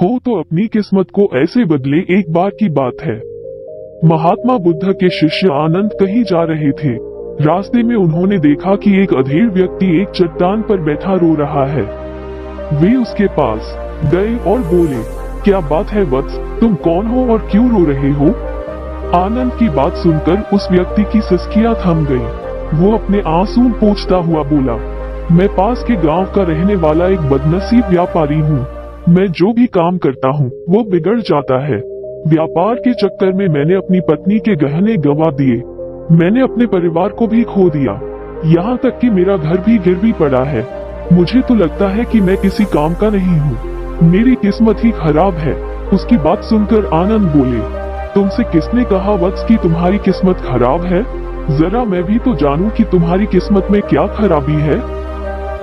हो तो अपनी किस्मत को ऐसे बदले, एक बार की बात है। महात्मा बुद्ध के शिष्य आनंद कहीं जा रहे थे। रास्ते में उन्होंने देखा कि एक अधेड़ व्यक्ति एक चट्टान पर बैठा रो रहा है। वे उसके पास गए और बोले, क्या बात है वत्स, तुम कौन हो और क्यों रो रहे हो? आनंद की बात सुनकर उस व्यक्ति की सिसकियां थम गईं। वो अपने आंसू पोंछता हुआ बोला, मैं पास के गांव का रहने वाला एक बदनसीब व्यापारी हूँ। मैं जो भी काम करता हूँ वो बिगड़ जाता है। व्यापार के चक्कर में मैंने अपनी पत्नी के गहने गंवा दिए। मैंने अपने परिवार को भी खो दिया। यहाँ तक कि मेरा घर भी गिरवी पड़ा है। मुझे तो लगता है कि मैं किसी काम का नहीं हूँ। मेरी किस्मत ही खराब है। उसकी बात सुनकर आनंद बोले, तुमसे किसने कहा वत्स कि तुम्हारी किस्मत खराब है? जरा मैं भी तो जानूं कि तुम्हारी किस्मत में क्या खराबी है।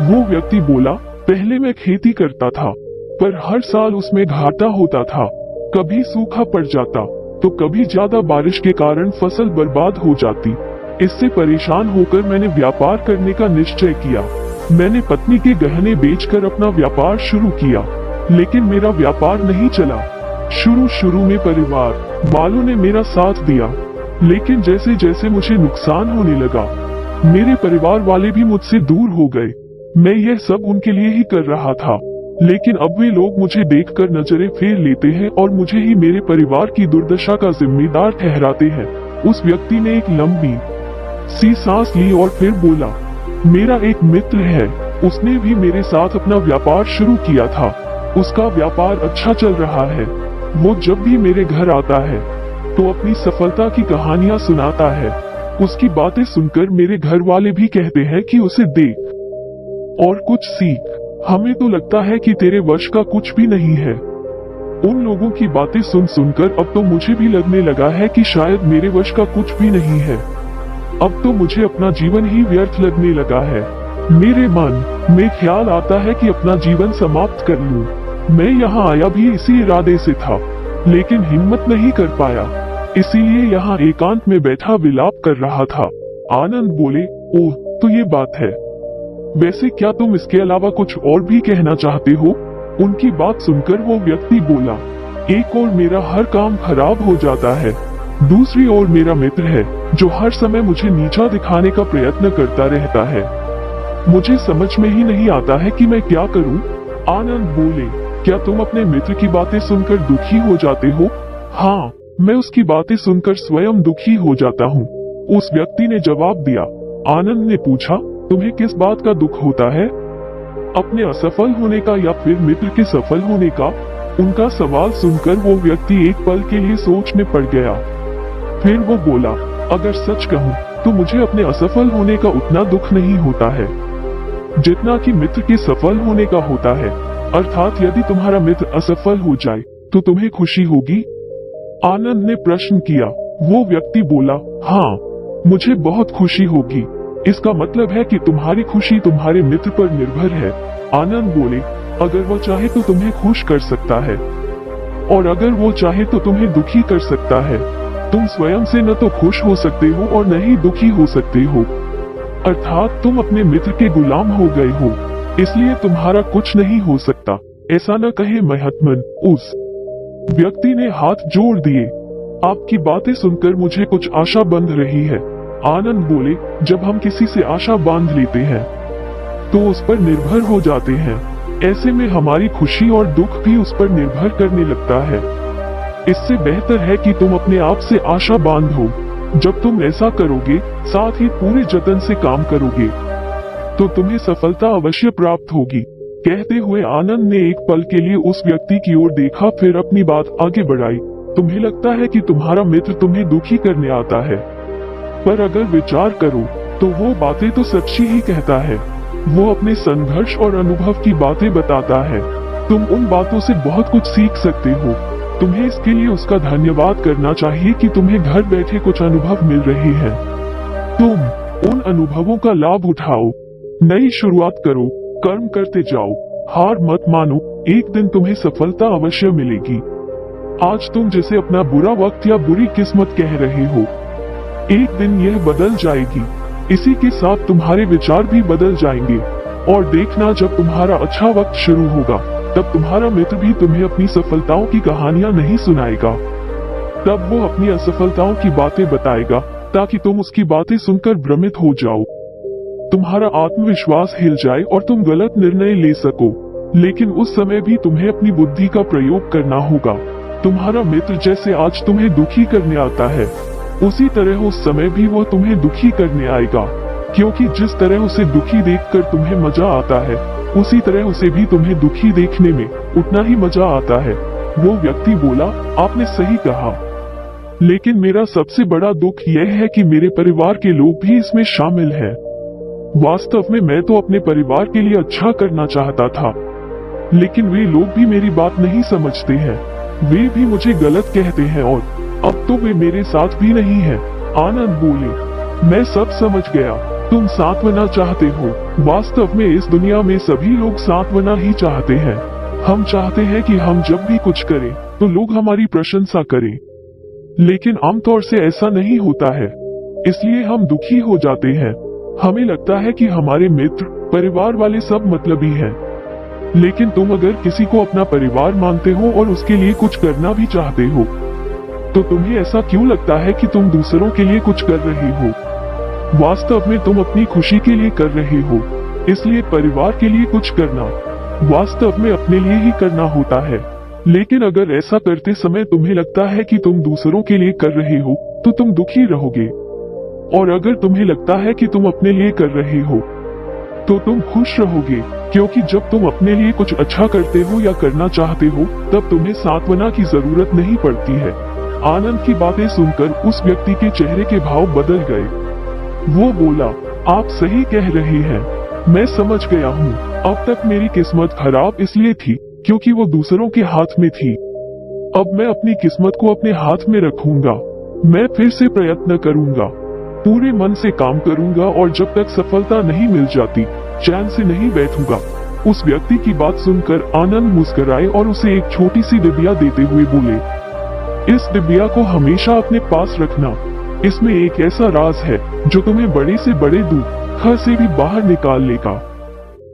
वो व्यक्ति बोला, पहले मैं खेती करता था, पर हर साल उसमें घाटा होता था। कभी सूखा पड़ जाता तो कभी ज्यादा बारिश के कारण फसल बर्बाद हो जाती। इससे परेशान होकर मैंने व्यापार करने का निश्चय किया। मैंने पत्नी के गहने बेचकर अपना व्यापार शुरू किया, लेकिन मेरा व्यापार नहीं चला। शुरू में परिवार वालों ने मेरा साथ दिया, लेकिन जैसे जैसे मुझे नुकसान होने लगा, मेरे परिवार वाले भी मुझसे दूर हो गए। मैं यह सब उनके लिए ही कर रहा था, लेकिन अब वे लोग मुझे देखकर नजरें फेर लेते हैं और मुझे ही मेरे परिवार की दुर्दशा का जिम्मेदार ठहराते हैं। उस व्यक्ति ने एक लंबी सी सांस ली और फिर बोला, मेरा एक मित्र है, उसने भी मेरे साथ अपना व्यापार शुरू किया था। उसका व्यापार अच्छा चल रहा है। वो जब भी मेरे घर आता है तो अपनी सफलता की कहानियां सुनाता है। उसकी बातें सुनकर मेरे घर वाले भी कहते हैं कि उसे देख और कुछ सीख। हमें तो लगता है कि तेरे वश का कुछ भी नहीं है। उन लोगों की बातें सुन सुनकर अब तो मुझे भी लगने लगा है कि शायद मेरे वश का कुछ भी नहीं है। अब तो मुझे अपना जीवन ही व्यर्थ लगने लगा है। मेरे मन में ख्याल आता है कि अपना जीवन समाप्त कर लूं। मैं यहाँ आया भी इसी इरादे से था, लेकिन हिम्मत नहीं कर पाया, इसीलिए यहाँ एकांत में बैठा विलाप कर रहा था। आनंद बोले, ओह, तो ये बात है। वैसे क्या तुम इसके अलावा कुछ और भी कहना चाहते हो? उनकी बात सुनकर वो व्यक्ति बोला, एक और मेरा हर काम खराब हो जाता है, दूसरी ओर मेरा मित्र है जो हर समय मुझे नीचा दिखाने का प्रयत्न करता रहता है। मुझे समझ में ही नहीं आता है कि मैं क्या करूं। आनंद बोले, क्या तुम अपने मित्र की बातें सुनकर दुखी हो जाते हो? हाँ, मैं उसकी बातें सुनकर स्वयं दुखी हो जाता हूँ, उस व्यक्ति ने जवाब दिया। आनंद ने पूछा, तुम्हें किस बात का दुख होता है? अपने असफल होने का या फिर मित्र के सफल होने का? उनका सवाल सुनकर वो व्यक्ति एक पल के लिए सोच में पड़ गया। फिर वो बोला, अगर सच कहूँ तो मुझे अपने असफल होने का उतना दुख नहीं होता है जितना कि मित्र के सफल होने का होता है। अर्थात यदि तुम्हारा मित्र असफल हो जाए तो तुम्हें खुशी होगी? आनंद ने प्रश्न किया। वो व्यक्ति बोला, हाँ, मुझे बहुत खुशी होगी। इसका मतलब है कि तुम्हारी खुशी तुम्हारे मित्र पर निर्भर है। आनंद बोले, अगर वो चाहे तो तुम्हें खुश कर सकता है, और अगर वो चाहे तो तुम्हें दुखी कर सकता है। तुम स्वयं से न तो खुश हो सकते हो और न ही दुखी हो सकते हो। अर्थात तुम अपने मित्र के गुलाम हो गए हो, इसलिए तुम्हारा कुछ नहीं हो सकता। ऐसा न कहे महात्मन। उस व्यक्ति ने हाथ जोड़ दिए। आपकी बातें सुनकर मुझे कुछ आशा बंध रही है। आनंद बोले, जब हम किसी से आशा बांध लेते हैं तो उस पर निर्भर हो जाते हैं। ऐसे में हमारी खुशी और दुख भी उस पर निर्भर करने लगता है। इससे बेहतर है कि तुम अपने आप से आशा बांधो। जब तुम ऐसा करोगे, साथ ही पूरे जतन से काम करोगे, तो तुम्हें सफलता अवश्य प्राप्त होगी। कहते हुए आनंद ने एक पल के लिए उस व्यक्ति की ओर देखा, फिर अपनी बात आगे बढ़ाई। तुम्हें लगता है कि तुम्हारा मित्र तुम्हें दुखी करने आता है, पर अगर विचार करो तो वो बातें तो सच्ची ही कहता है। वो अपने संघर्ष और अनुभव की बातें बताता है। तुम उन बातों से बहुत कुछ सीख सकते हो। तुम्हें इसके लिए उसका धन्यवाद करना चाहिए कि तुम्हें घर बैठे कुछ अनुभव मिल रहे हैं। तुम उन अनुभवों का लाभ उठाओ, नई शुरुआत करो, कर्म करते जाओ, हार मत मानो। एक दिन तुम्हें सफलता अवश्य मिलेगी। आज तुम जिसे अपना बुरा वक्त या बुरी किस्मत कह रहे हो, एक दिन यह बदल जाएगी। इसी के साथ तुम्हारे विचार भी बदल जाएंगे। और देखना, जब तुम्हारा अच्छा वक्त शुरू होगा तब तुम्हारा मित्र भी तुम्हें अपनी सफलताओं की कहानियां नहीं सुनाएगा। तब वो अपनी असफलताओं की बातें बताएगा ताकि तुम उसकी बातें सुनकर भ्रमित हो जाओ, तुम्हारा आत्मविश्वास हिल जाए और तुम गलत निर्णय ले सको। लेकिन उस समय भी तुम्हें अपनी बुद्धि का प्रयोग करना होगा। तुम्हारा मित्र जैसे आज तुम्हें दुखी करने आता है, उसी तरह उस समय भी वो तुम्हें दुखी करने आएगा, क्योंकि जिस तरह उसे दुखी देखकर तुम्हें मजा आता है, उसी तरह उसे भी तुम्हें दुखी देखने में उतना ही मजा आता है। वो व्यक्ति बोला, आपने सही कहा, लेकिन मेरा सबसे बड़ा दुख यह है कि मेरे परिवार के लोग भी इसमें शामिल हैं। वास्तव में मैं तो अपने परिवार के लिए अच्छा करना चाहता था, लेकिन वे लोग भी मेरी बात नहीं समझते हैं। वे भी मुझे गलत कहते हैं और अब तो वे मेरे साथ भी नहीं हैं। आनंद बोले, मैं सब समझ गया, तुम सांत्वना चाहते हो। वास्तव में इस दुनिया में सभी लोग सांत्वना ही चाहते हैं। हम चाहते हैं कि हम जब भी कुछ करें तो लोग हमारी प्रशंसा करें, लेकिन आमतौर से ऐसा नहीं होता है, इसलिए हम दुखी हो जाते हैं। हमें लगता है कि हमारे मित्र, परिवार वाले सब मतलबी हैं। लेकिन तुम अगर किसी को अपना परिवार मानते हो और उसके लिए कुछ करना भी चाहते हो, तो तुम्हें ऐसा क्यों लगता है कि तुम दूसरों के लिए कुछ कर रहे हो? वास्तव में तुम अपनी खुशी के लिए कर रहे हो, इसलिए परिवार के लिए कुछ करना वास्तव में अपने लिए ही करना होता है। लेकिन अगर ऐसा करते समय तुम्हें लगता है कि तुम दूसरों के लिए कर रहे हो, तो तुम दुखी रहोगे। और अगर तुम्हें लगता है कि तुम अपने लिए कर रहे हो, तो तुम खुश रहोगे, क्योंकि जब तुम अपने लिए कुछ अच्छा करते हो या करना चाहते हो, तब तुम्हें सांत्वना की जरूरत नहीं पड़ती है। आनंद की बातें सुनकर उस व्यक्ति के चेहरे के भाव बदल गए। वो बोला, आप सही कह रहे हैं, मैं समझ गया हूँ। अब तक मेरी किस्मत खराब इसलिए थी क्योंकि वो दूसरों के हाथ में थी। अब मैं अपनी किस्मत को अपने हाथ में रखूंगा। मैं फिर से प्रयत्न करूंगा, पूरे मन से काम करूंगा, और जब तक सफलता नहीं मिल जाती चैन से नहीं बैठूंगा। उस व्यक्ति की बात सुनकर आनंद मुस्कुराए और उसे एक छोटी सी डिबिया देते हुए बोले, इस डिबिया को हमेशा अपने पास रखना। इसमें एक ऐसा राज है जो तुम्हें बड़े से बड़े दुख से भी बाहर निकाल लेगा।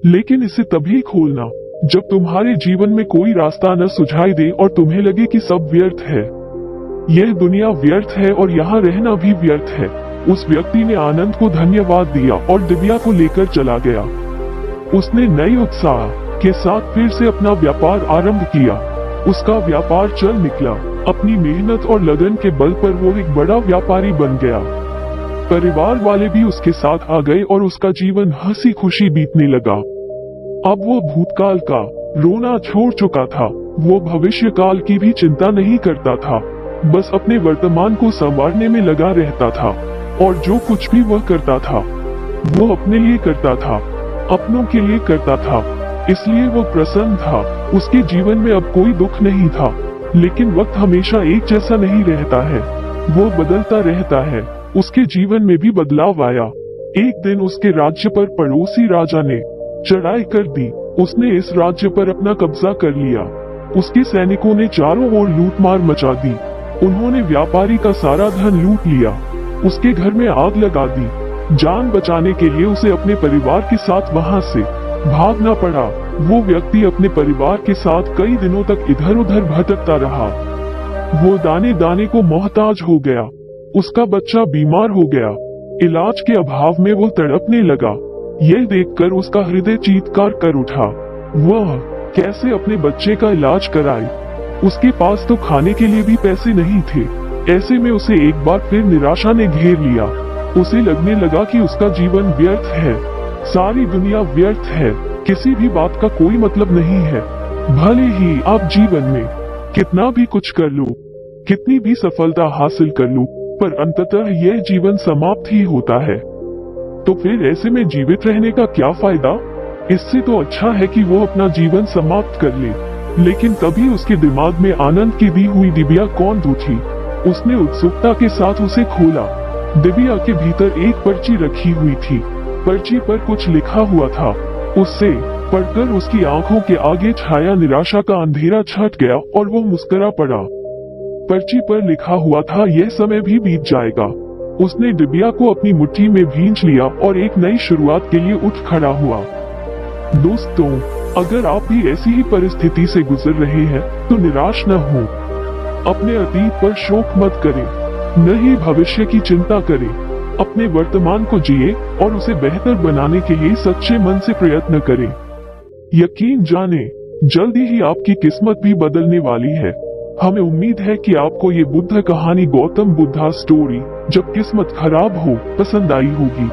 लेकिन इसे तभी खोलना जब तुम्हारे जीवन में कोई रास्ता न सुझाई दे और तुम्हें लगे कि सब व्यर्थ है। यह दुनिया व्यर्थ है और यहाँ रहना भी व्यर्थ है। उस व्यक्ति ने आनंद को धन्यवाद दिया और दिव्या को लेकर चला गया। उसने नए उत्साह के साथ फिर से अपना व्यापार आरंभ किया। उसका व्यापार चल निकला। अपनी मेहनत और लगन के बल पर वो एक बड़ा व्यापारी बन गया। परिवार वाले भी उसके साथ आ गए और उसका जीवन हंसी खुशी बीतने लगा। अब वो भूतकाल का रोना छोड़ चुका था। वो भविष्य काल की भी चिंता नहीं करता था, बस अपने वर्तमान को संवारने में लगा रहता था। और जो कुछ भी वह करता था वो अपने लिए करता था, अपनों के लिए करता था, इसलिए वो प्रसन्न था। उसके जीवन में अब कोई दुख नहीं था। लेकिन वक्त हमेशा एक जैसा नहीं रहता है, वो बदलता रहता है। उसके जीवन में भी बदलाव आया। एक दिन उसके राज्य पर पड़ोसी राजा ने चढ़ाई कर दी। उसने इस राज्य पर अपना कब्जा कर लिया। उसके सैनिकों ने चारों ओर लूटमार मचा दी। उन्होंने व्यापारी का सारा धन लूट लिया। उसके घर में आग लगा दी। जान बचाने के लिए उसे अपने परिवार के साथ वहां से भागना पड़ा। वो व्यक्ति अपने परिवार के साथ कई दिनों तक इधर उधर भटकता रहा। वो दाने दाने को मोहताज हो गया। उसका बच्चा बीमार हो गया। इलाज के अभाव में वो तड़पने लगा। यह देखकर उसका हृदय चीत्कार कर उठा। वह कैसे अपने बच्चे का इलाज कराए? उसके पास तो खाने के लिए भी पैसे नहीं थे। ऐसे में उसे एक बार फिर निराशा ने घेर लिया। उसे लगने लगा कि उसका जीवन व्यर्थ है, सारी दुनिया व्यर्थ है, किसी भी बात का कोई मतलब नहीं है। भले ही आप जीवन में कितना भी कुछ कर लो, कितनी भी सफलता हासिल कर लो, पर अंततः यह जीवन समाप्त ही होता है। तो फिर ऐसे में जीवित रहने का क्या फायदा? इससे तो अच्छा है कि वो अपना जीवन समाप्त कर ले। लेकिन तभी उसके दिमाग में आनंद की दी हुई डिबिया कौन दो थी। उसने उत्सुकता के साथ उसे खोला। डिबिया के भीतर एक पर्ची रखी हुई थी। पर्ची पर कुछ लिखा हुआ था। उससे पढ़कर उसकी आंखों के आगे छाया निराशा का अंधेरा छट गया और वो मुस्कुरा पड़ा। पर्ची पर लिखा हुआ था, यह समय भी बीत जाएगा। उसने डिबिया को अपनी मुट्ठी में भींच लिया और एक नई शुरुआत के लिए उठ खड़ा हुआ। दोस्तों, अगर आप भी ऐसी ही परिस्थिति से गुजर रहे हैं तो निराश न हो। अपने अतीत पर शोक मत करें, न ही भविष्य की चिंता करें। अपने वर्तमान को जिए और उसे बेहतर बनाने के लिए सच्चे मन से प्रयत्न करें। यकीन जाने, जल्दी ही आपकी किस्मत भी बदलने वाली है। हमें उम्मीद है कि आपको ये बुद्ध कहानी गौतम बुद्धा स्टोरी जब किस्मत खराब हो पसंद आई होगी।